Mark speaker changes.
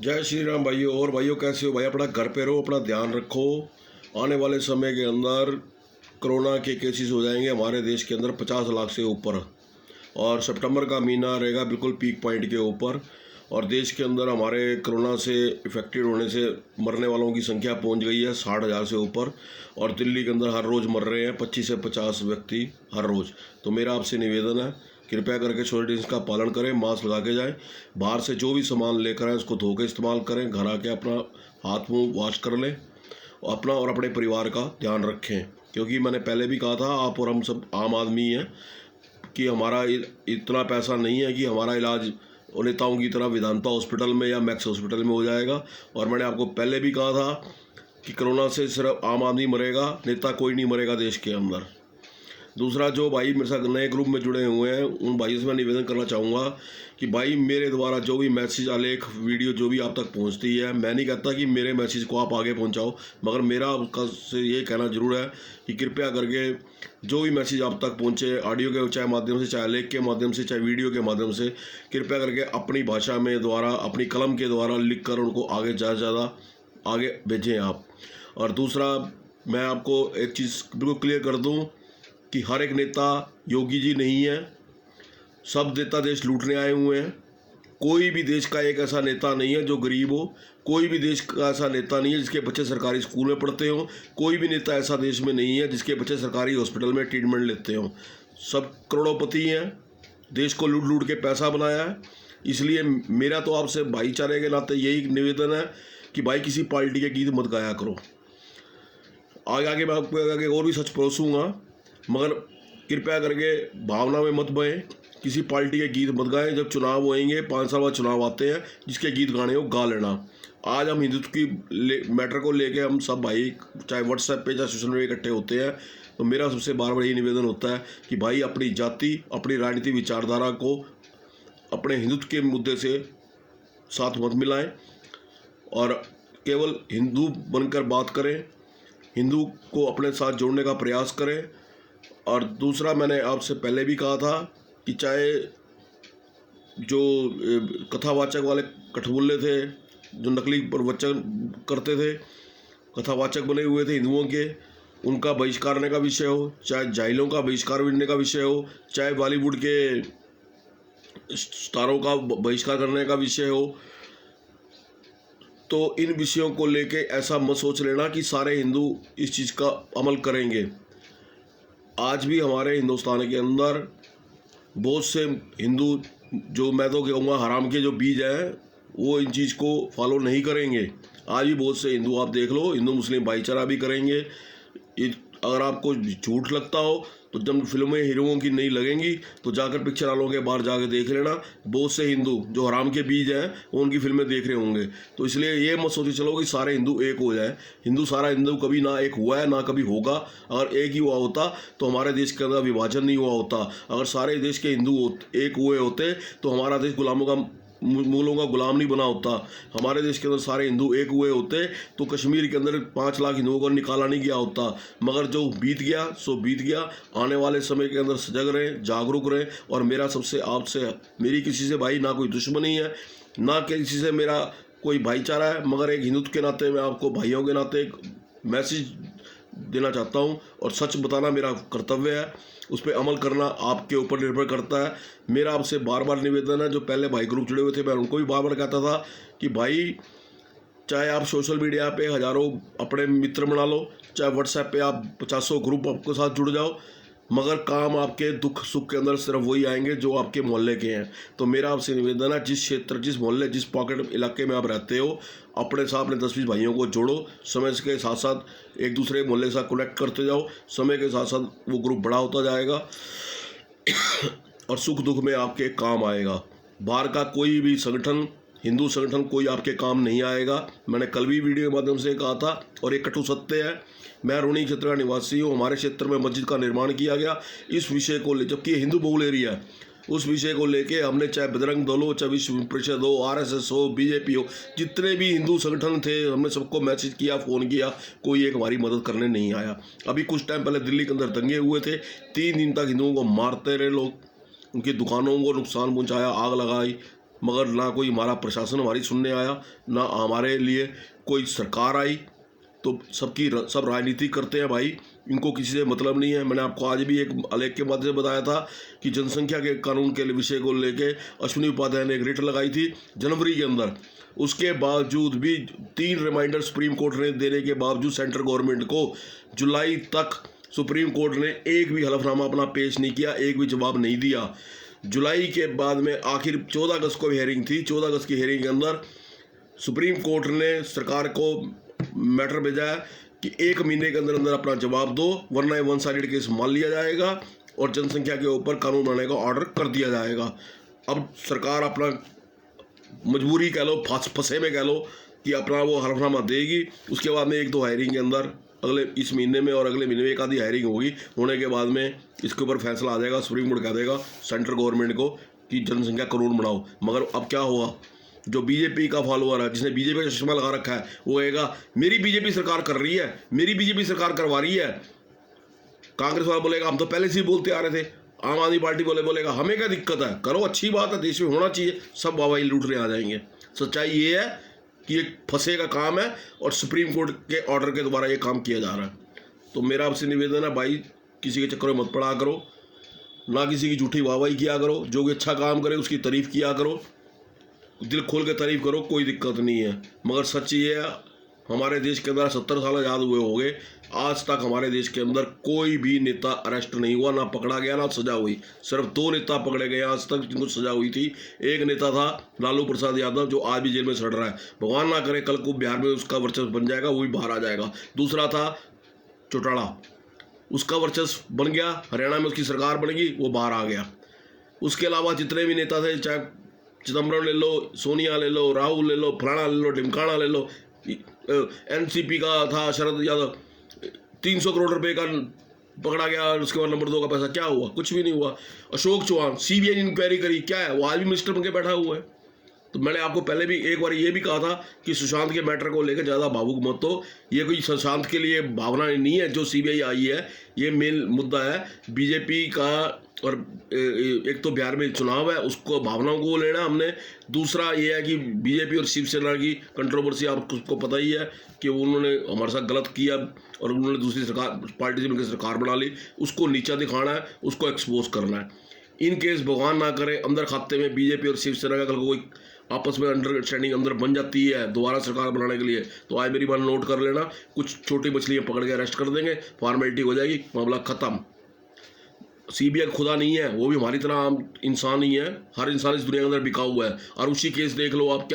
Speaker 1: जय श्री राम भाइयों। और भाइयों कैसे हो भाई? अपना घर पे रहो, अपना ध्यान रखो। आने वाले समय के अंदर कोरोना के केसेस हो जाएंगे हमारे देश के अंदर 50 लाख से ऊपर। और सितंबर का महीना रहेगा बिल्कुल पीक पॉइंट के ऊपर। और देश के अंदर हमारे कोरोना से इफेक्टेड होने से मरने वालों की संख्या पहुंच गई है 60,000 से ऊपर। और दिल्ली के अंदर हर रोज़ मर रहे हैं 25 से 50 व्यक्ति हर रोज़। तो मेरा आपसे निवेदन है, कृपया करके सोशल डिस्टेंस का पालन करें, मास्क लगा के जाएं। बाहर से जो भी सामान लेकर आएँ उसको धो के इस्तेमाल करें। घर आके अपना हाथ मुंह वॉश कर लें। अपना और अपने परिवार का ध्यान रखें, क्योंकि मैंने पहले भी कहा था, आप और हम सब आम आदमी हैं कि हमारा इतना पैसा नहीं है कि हमारा इलाज नेताओं की तरह वेदांता हॉस्पिटल में या मैक्स हॉस्पिटल में हो जाएगा। और मैंने आपको पहले भी कहा था कि कोरोना से सिर्फ आम आदमी मरेगा, नेता कोई नहीं मरेगा देश के अंदर। दूसरा, जो भाई मेरे साथ नए ग्रुप में जुड़े हुए हैं उन भाइयों से मैं निवेदन करना चाहूँगा कि भाई मेरे द्वारा जो भी मैसेज, आलेख, वीडियो जो भी आप तक पहुंचती है, मैं नहीं कहता कि मेरे मैसेज को आप आगे पहुंचाओ, मगर मेरा आपका से ये कहना जरूर है कि कृपया करके जो भी मैसेज आप तक पहुंचे, ऑडियो के चाहे माध्यम से, चाहे लेख के माध्यम से, चाहे वीडियो के माध्यम से, कृपया करके अपनी भाषा में द्वारा, अपनी कलम के द्वारा लिख कर उनको आगे ज़्यादा से ज़्यादा आगे भेजें आप। और दूसरा, मैं आपको एक चीज़ बिल्कुल क्लियर कर दूँ कि हर एक नेता योगी जी नहीं है। सब नेता देश लूटने आए हुए हैं। कोई भी देश का एक ऐसा नेता नहीं है जो गरीब हो। कोई भी देश का ऐसा नेता नहीं है जिसके बच्चे सरकारी स्कूल में पढ़ते हों। कोई भी नेता ऐसा देश में नहीं है जिसके बच्चे सरकारी हॉस्पिटल में ट्रीटमेंट लेते हों। सब करोड़पति हैं, देश को लूट लूट के पैसा बनाया है। इसलिए मेरा तो आपसे भाईचारे के नाते यही निवेदन है कि भाई किसी पार्टी के गीत मत गाया करो। आगे आगे मैं आपको आगे और भी सच परोसूँगा, मगर कृपया करके भावना में मत बहें, किसी पार्टी के गीत मत गाएं। जब चुनाव होएंगे, 5 साल बाद चुनाव आते हैं, जिसके गीत गाने हो गा लेना। आज हम हिंदुत्व की मैटर को लेके हम सब भाई चाहे व्हाट्सएप पे चाहे सोशल मीडिया इकट्ठे होते हैं, तो मेरा सबसे बार बार यही निवेदन होता है कि भाई अपनी जाति, अपनी राजनीतिक विचारधारा को अपने हिंदुत्व के मुद्दे से साथ मत मिलाएं और केवल हिंदू बनकर बात करें, हिंदू को अपने साथ जोड़ने का प्रयास करें। और दूसरा, मैंने आपसे पहले भी कहा था कि चाहे जो कथावाचक वाले कठबुल्ले थे, जो नकली प्रवचन करते थे, कथावाचक बने हुए थे हिंदुओं के, उनका बहिष्कार करने का विषय हो, चाहे जाहिलों का बहिष्कार करने का विषय हो, चाहे बॉलीवुड के स्टारों का बहिष्कार करने का विषय हो, तो इन विषयों को लेके ऐसा मत सोच लेना कि सारे हिंदू इस चीज़ का अमल करेंगे। आज भी हमारे हिंदुस्तान के अंदर बहुत से हिंदू, जो मैं तो कहूँगा हराम के जो बीज हैं, वो इन चीज़ को फॉलो नहीं करेंगे। आज भी बहुत से हिंदू, आप देख लो, हिंदू मुस्लिम भाईचारा भी करेंगे। अगर आपको झूठ लगता हो तो जब फिल्में हीरोओं की नहीं लगेंगी तो जाकर पिक्चर वालों के बाहर जाकर देख लेना। बहुत से हिंदू जो हराम के बीज हैं वो उनकी फिल्में देख रहे होंगे। तो इसलिए ये मत सोचे चलो कि सारे हिंदू एक हो जाए। सारा हिंदू कभी ना एक हुआ है, ना कभी होगा। अगर एक ही हुआ होता तो हमारे देश के अंदर विभाजन नहीं हुआ होता। अगर सारे देश के हिंदू एक हुए होते तो हमारा देश गुलामों का, मूलों का गुलाम नहीं बना होता। हमारे देश के अंदर सारे हिंदू एक हुए होते तो कश्मीर के अंदर 5 लाख हिंदुओं को निकाला नहीं गया होता। मगर जो बीत गया सो बीत गया। आने वाले समय के अंदर सजग रहें, जागरूक रहें। और मेरा सबसे आपसे, मेरी किसी से भाई ना कोई दुश्मनी है, ना किसी से मेरा कोई भाईचारा है, मगर एक हिंदुत्व के नाते मैं आपको भाइयों के नाते एक मैसेज देना चाहता हूँ। और सच बताना मेरा कर्तव्य है, उस पर अमल करना आपके ऊपर निर्भर करता है। मेरा आपसे बार बार निवेदन है, जो पहले भाई ग्रुप जुड़े हुए थे मैं उनको भी बार बार कहता था कि भाई चाहे आप सोशल मीडिया पे हज़ारों अपने मित्र बना लो, चाहे व्हाट्सएप पे आप 50 ग्रुप आपके साथ जुड़ जाओ, मगर काम आपके दुख सुख के अंदर सिर्फ वही आएंगे जो आपके मोहल्ले के हैं। तो मेरा आपसे निवेदन है, जिस क्षेत्र, जिस मोहल्ले, जिस पॉकेट इलाके में आप रहते हो, अपने साथ अपने 10-20 भाइयों को जोड़ो। समय के साथ साथ एक दूसरे मोहल्ले के साथ कनेक्ट करते जाओ। समय के साथ साथ वो ग्रुप बड़ा होता जाएगा और सुख दुख में आपके काम आएगा। बाहर का कोई भी संगठन, हिंदू संगठन कोई आपके काम नहीं आएगा। मैंने कल भी वीडियो के माध्यम से कहा था और एक कटु सत्य है। मैं रोहिणी क्षेत्र का निवासी हूँ। हमारे क्षेत्र में मस्जिद का निर्माण किया गया। इस विषय को ले, जबकि हिंदू बहुल एरिया है, उस विषय को लेके हमने चाहे बजरंग दल हो, चाहे विश्व परिषद हो, RSS हो, BJP हो, जितने भी हिंदू संगठन थे, हमने सबको मैसेज किया, फ़ोन किया, कोई एक हमारी मदद करने नहीं आया। अभी कुछ टाइम पहले दिल्ली के अंदर दंगे हुए थे, 3 दिन तक हिंदुओं को मारते रहे लोग, उनकी दुकानों को नुकसान पहुँचाया, आग लगाई, मगर ना कोई हमारा प्रशासन हमारी सुनने आया, ना हमारे लिए कोई सरकार आई। तो सब राजनीति करते हैं भाई, इनको किसी से मतलब नहीं है। मैंने आपको आज भी एक आलेख के माध्यम से बताया था कि जनसंख्या के कानून के विषय को लेके अश्विनी उपाध्याय ने एक रिट लगाई थी जनवरी के अंदर। उसके बावजूद भी 3 रिमाइंडर सुप्रीम कोर्ट ने देने के बावजूद सेंट्रल गवर्नमेंट को जुलाई तक सुप्रीम कोर्ट ने एक भी हलफनामा अपना पेश नहीं किया, एक भी जवाब नहीं दिया। जुलाई के बाद में आखिर 14 अगस्त को हियरिंग थी। 14 अगस्त की हियरिंग के अंदर सुप्रीम कोर्ट ने सरकार को मैटर भेजा है कि 1 महीने के अंदर अंदर अपना जवाब दो, वरना ये 1 साइडेड केस मान लिया जाएगा और जनसंख्या के ऊपर कानून बनाने का ऑर्डर कर दिया जाएगा। अब सरकार अपना मजबूरी कह लो, फंसे में कह लो कि अपना वो हलफनामा देगी। उसके बाद में 1-2 हायरिंग के अंदर अगले इस महीने में और अगले महीने में एक आधी हायरिंग होगी। होने के बाद में इसके ऊपर फैसला आ जाएगा। सुप्रीम कोर्ट कह देगा सेंट्रल गवर्नमेंट को कि जनसंख्या कानून बनाओ। मगर अब क्या हुआ, जो बीजेपी का फॉलोअर है, जिसने बीजेपी का चश्मा लगा रखा है, वो कहेगा मेरी बीजेपी सरकार कर रही है, मेरी बीजेपी सरकार करवा रही है। कांग्रेस वाला बोलेगा हम तो पहले से ही बोलते आ रहे थे। आम आदमी पार्टी बोलेगा हमें क्या दिक्कत है, करो, अच्छी बात है, देश में होना चाहिए। सब वाहवाही लूटने आ जाएंगे। सच्चाई ये है कि ये फंसे का काम है और सुप्रीम कोर्ट के ऑर्डर के द्वारा ये काम किया जा रहा है। तो मेरा आपसे निवेदन है भाई, किसी के चक्कर में मत पड़ा करो, ना किसी की झूठी वाहवाही किया करो। जो भी अच्छा काम करे उसकी तारीफ किया करो, दिल खोल के तारीफ करो, कोई दिक्कत नहीं है। मगर सच ये है, हमारे देश के अंदर 70 साल आज़ाद हुए हो गए, आज तक हमारे देश के अंदर कोई भी नेता अरेस्ट नहीं हुआ, ना पकड़ा गया, ना सजा हुई। सिर्फ 2 नेता पकड़े गए आज तक जिनको सजा हुई थी। एक नेता था लालू प्रसाद यादव, जो आज भी जेल में सड़ रहा है। भगवान ना करे कल को बिहार में उसका वर्चस्व बन जाएगा, वो भी बाहर आ जाएगा। दूसरा था चौटाला, उसका वर्चस्व बन गया, हरियाणा में उसकी सरकार बन गई, वो बाहर आ गया। उसके अलावा जितने भी नेता थे, चाहे चिदम्बरम ले लो, सोनिया ले लो, राहुल ले लो, फलाना ले लो, ढिमकाना ले लो, एनसीपी का था शरद यादव, 300 करोड़ रुपए का पकड़ा गया। उसके बाद नंबर 2 का पैसा क्या हुआ, कुछ भी नहीं हुआ। अशोक चौहान, सीबीआई ने इंक्वायरी करी, क्या है, वो आज भी मिनिस्टर बन के बैठा हुआ है। तो मैंने आपको पहले भी एक बार ये भी कहा था कि सुशांत के मैटर को लेकर ज़्यादा भावुक मत हो। ये कोई सुशांत के लिए भावना नहीं है जो सीबीआई आई है, ये मेन मुद्दा है बीजेपी का। और एक तो बिहार में चुनाव है, उसको भावनाओं को लेना हमने। दूसरा ये है कि बीजेपी और शिवसेना की कंट्रोवर्सी आपको पता ही है कि उन्होंने हमारे साथ गलत किया और उन्होंने दूसरी सरकार पार्टी से मिलकर सरकार बना ली। उसको नीचा दिखाना है, उसको एक्सपोज करना है। इन केस भगवान ना करे अंदर खाते में बीजेपी और शिवसेना का कल कोई आपस में अंडरस्टैंडिंग अंदर बन जाती है दोबारा सरकार बनाने के लिए, तो आज मेरी बात नोट कर लेना, कुछ छोटी मछलियाँ पकड़ के अरेस्ट कर देंगे, फॉर्मेलिटी हो जाएगी, मामला खत्म। सीबीआई खुदा नहीं है, वो भी हमारी तरह आम इंसान ही है। हर इंसान इस दुनिया के अंदर बिका हुआ है। और उसी केस देख लो आप, क्या